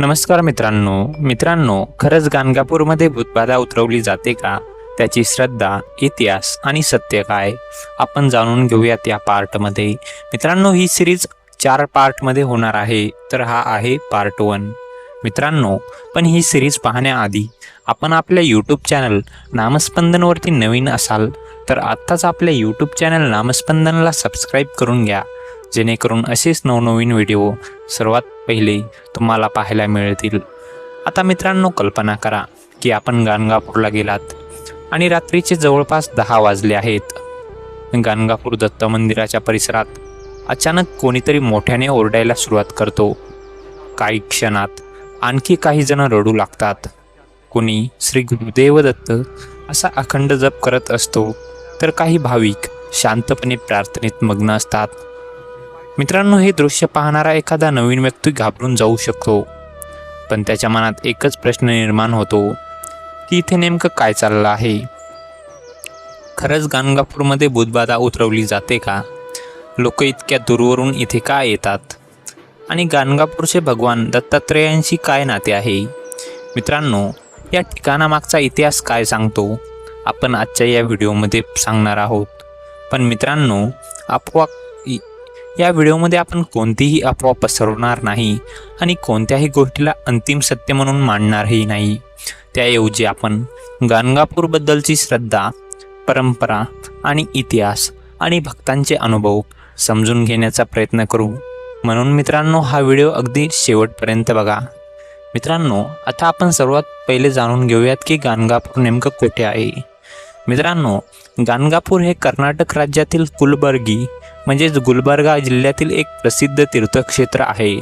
नमस्कार मित्रांनो, खरंच गाणगापूरमध्ये भूतबाधा उतरवली जाते का? त्याची श्रद्धा, इतिहास आणि सत्य काय आपण जाणून घेऊयात या पार्टमध्ये. मित्रांनो, ही सिरीज 4 पार्टमध्ये होणार आहे, तर हा आहे पार्ट 1. मित्रांनो, पण ही सिरीज पाहण्याआधी आपण आपल्या यूट्यूब चॅनल नामस्पंदनवरती नवीन असाल तर आत्ताच आपल्या यूट्यूब चॅनल नामस्पंदनला सबस्क्राईब करून घ्या, जेणेकरून असेच नवनवीन व्हिडिओ सर्वात पहिले तुम्हाला पाहायला मिळतील. आता मित्रांनो, कल्पना करा की आपण गाणगापूरला गेलात आणि रात्रीचे जवळपास 10 वाजले आहेत. गाणगापूर दत्त मंदिराच्या परिसरात अचानक कोणीतरी मोठ्याने ओरडायला सुरुवात करतो. काही क्षणात आणखी काही जण रडू लागतात. कोणी श्री गुरुदेव दत्त असा अखंड जप करत असतो, तर काही भाविक शांतपणे प्रार्थनेत मग्न असतात. मित्रांनो, हे दृश्य पाहणारा एखादा नवीन व्यक्ती घाबरून जाऊ शकतो, पण त्याच्या मनात एकच प्रश्न निर्माण होतो की इथे नेमकं काय चाललं आहे? खरंच गाणगापूरमध्ये भूतबाधा उतरवली जाते का? लोक इतक्या दूरवरून इथे का येतात? आणि गाणगापूरचे भगवान दत्तात्रेयांशी काय नाते आहे? मित्रांनो, या ठिकाणामागचा इतिहास काय सांगतो आपण आजच्या या व्हिडिओमध्ये सांगणार आहोत. पण मित्रांनो, या व्हिडिओमध्ये आपण कोणतीही अफवा पसरवणार नाही आणि कोणत्याही गोष्टीला अंतिम सत्य म्हणून मांडणारही नाही. त्याऐवजी आपण गाणगापूरबद्दलची श्रद्धा, परंपरा आणि इतिहास आणि भक्तांचे अनुभव समजून घेण्याचा प्रयत्न करू. म्हणून मित्रांनो, हा व्हिडिओ अगदी शेवटपर्यंत बघा. मित्रांनो, आता आपण सर्वात पहिले जाणून घेऊयात की गाणगापूर नेमकं कुठे आहे. मित्रांनो, गाणगापूर हे कर्नाटक राज्यातील कुलबर्गी म्हणजेच गुलबर्गा जिल्ह्यातील एक प्रसिद्ध तीर्थक्षेत्र आहे.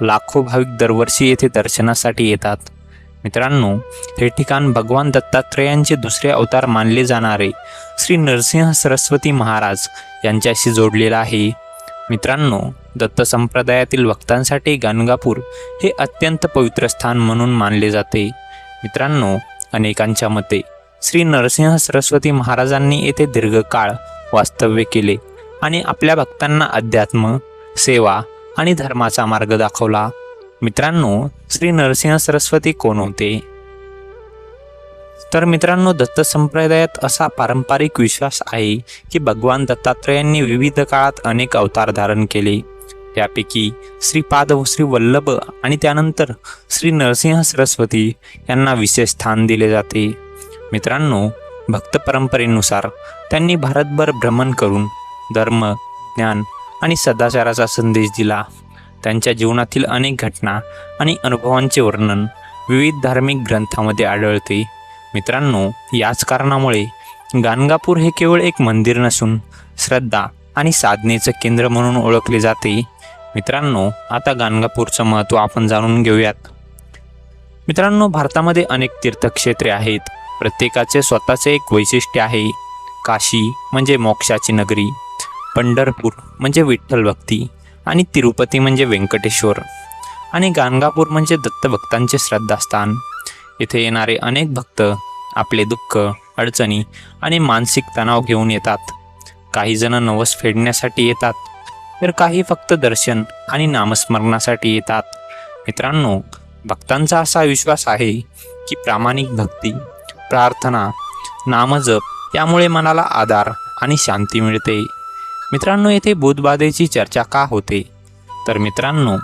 लाखो भाविक दरवर्षी येथे दर्शनासाठी येतात. मित्रांनो, हे ठिकाण भगवान दत्तात्रेयांचे दुसरे अवतार मानले जाणारे श्री नरसिंह सरस्वती महाराज यांच्याशी जोडलेलं आहे. मित्रांनो, दत्त संप्रदायातील भक्तांसाठी गाणगापूर हे अत्यंत पवित्र स्थान म्हणून मानले जाते. मित्रांनो, अनेकांच्या मते श्री नरसिंह सरस्वती महाराजांनी येथे दीर्घकाळ वास्तव्य केले आणि आपल्या भक्तांना अध्यात्म, सेवा आणि धर्माचा मार्ग दाखवला. मित्रांनो, श्री नरसिंह सरस्वती कोण होते? तर मित्रांनो, दत्त संप्रदायात असा पारंपरिक विश्वास आहे की भगवान दत्तात्रेयांनी विविध काळात अनेक अवतार धारण केले. त्यापैकी श्रीपाद व श्री वल्लभ आणि त्यानंतर श्री नरसिंह सरस्वती यांना विशेष स्थान दिले जाते. मित्रांनो, भक्त परंपरेनुसार त्यांनी भारतभर भ्रमण करून धर्म, ज्ञान आणि सदाचाराचा संदेश दिला. त्यांच्या जीवनातील अनेक घटना आणि अनुभवांचे वर्णन विविध धार्मिक ग्रंथांमध्ये आढळते. मित्रांनो, याच कारणामुळे गाणगापूर हे केवळ एक मंदिर नसून श्रद्धा आणि साधनेचं केंद्र म्हणून ओळखले जाते. मित्रांनो, आता गाणगापूरचं महत्त्व आपण जाणून घेऊयात. मित्रांनो, भारतामध्ये अनेक तीर्थक्षेत्रे आहेत. प्रत्येकाचे स्वतःचे एक वैशिष्ट्य आहे. काशी म्हणजे मोक्षाची नगरी, पंढरपूर म्हणजे विठ्ठल भक्ती आणि तिरुपती म्हणजे व्यंकटेश्वर आणि गाणगापूर म्हणजे दत्तभक्तांचे श्रद्धास्थान. येथे येणारे अनेक भक्त आपले दुःख, अडचणी आणि मानसिक तणाव घेऊन येतात. काही जण नवस फेडण्यासाठी येतात, तर काही फक्त दर्शन आणि नामस्मरणासाठी येतात. मित्रांनो, भक्तांचा असा विश्वास आहे की प्रामाणिक भक्ती, प्रार्थना, नामजप यामुळे मनाला आधार आणि शांती मिळते. मित्रांनो, येथे भूतबाधेची चर्चा का होते? तर मित्रांनो,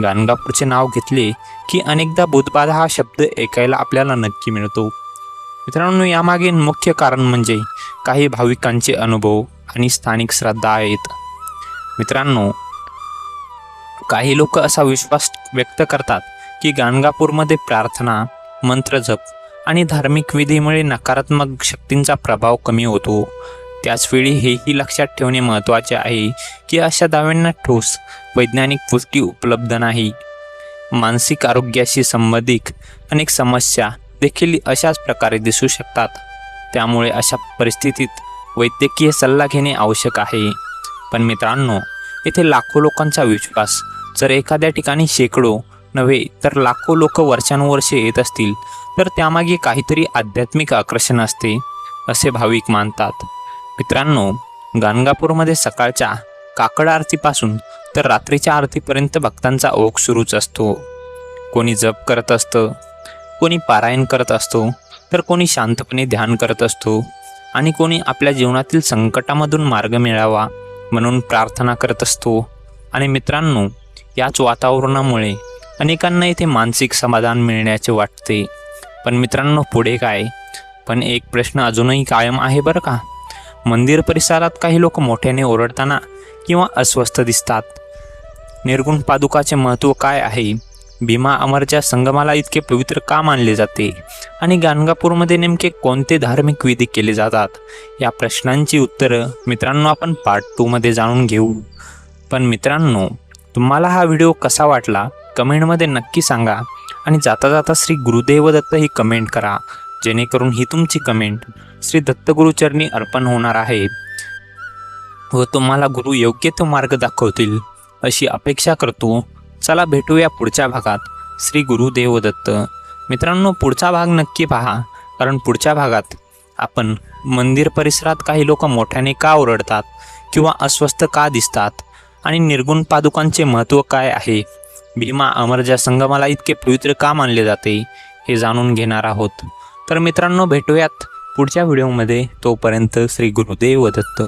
गाणगापूरचे नाव घेतले की अनेकदा भूतबाधा हा शब्द ऐकायला आपल्याला नक्की मिळतो. मित्रांनो, यामागे मुख्य कारण म्हणजे काही भाविकांचे अनुभव आणि स्थानिक श्रद्धा आहेत. मित्रांनो, काही लोक असा विश्वास व्यक्त करतात की गाणगापूरमध्ये प्रार्थना, मंत्रजप आणि धार्मिक विधीमुळे नकारात्मक शक्तींचा प्रभाव कमी होतो. त्याचवेळी हेही लक्षात ठेवणे महत्त्वाचे आहे की अशा दाव्यांना ठोस वैज्ञानिक पुष्टी उपलब्ध नाही. मानसिक आरोग्याशी संबंधित अनेक समस्या देखील अशाच प्रकारे दिसू शकतात. त्यामुळे अशा परिस्थितीत वैद्यकीय सल्ला घेणे आवश्यक आहे. पण मित्रांनो, येथे लाखो लोकांचा विश्वास जर एखाद्या ठिकाणी शेकडो नव्हे तर लाखो लोक वर्षानुवर्षे येत असतील, तर त्यामागे काहीतरी आध्यात्मिक आकर्षण असते, असे भाविक मानतात. मित्रांनो, गाणगापूरमध्ये सकाळच्या काकड आरतीपासून तर रात्रीच्या आरतीपर्यंत भक्तांचा ओघ सुरूच असतो. कोणी जप करत असतं, कोणी पारायण करत असतो, तर कोणी शांतपणे ध्यान करत असतो आणि कोणी आपल्या जीवनातील संकटामधून मार्ग मिळावा म्हणून प्रार्थना करत असतो. आणि मित्रांनो, याच वातावरणामुळे अनेकांना इथे मानसिक समाधान मिळण्याचे वाटते. पण मित्रांनो, पुढे काय? पण एक प्रश्न अजूनही कायम आहे बरं का. मंदिर परिसरात काही लोक मोठ्याने ओरडताना किंवा अस्वस्थ दिसतात. निर्गुण पादुकाचे महत्त्व काय आहे? भीमा अमरच्या संगमाला इतके पवित्र का मानले जाते? आणि गाणगापूरमध्ये नेमके कोणते धार्मिक विधी केले जातात? या प्रश्नांची उत्तरं मित्रांनो आपण पार्ट 2 मध्ये जाणून घेऊ. पण मित्रांनो, तुम्हाला हा व्हिडिओ कसा वाटला कमेंटमध्ये नक्की सांगा. आणि जाता जाता श्री गुरुदेव दत्त ही कमेंट करा, जेणेकरून ही तुमची कमेंट श्री दत्तगुरुचरणी अर्पण होणार आहे व तुम्हाला गुरु योग्य तो मार्ग दाखवतील अशी अपेक्षा करतो. चला भेटूया पुढच्या भागात. श्री गुरुदेव दत्त. मित्रांनो, पुढचा भाग नक्की पहा, कारण पुढच्या भागात आपण मंदिर परिसरात काही लोक मोठ्याने का ओरडतात किंवा अस्वस्थ का दिसतात आणि निर्गुण पादुकांचे महत्त्व काय आहे, भीमा अमरच्या संगमाला इतके पवित्र का मानले जाते, हे जाणून घेणार आहोत. तर मित्रांनो, भेटूयात पुढच्या व्हिडिओमध्ये. तोपर्यंत श्री गुरुदेव दत्त.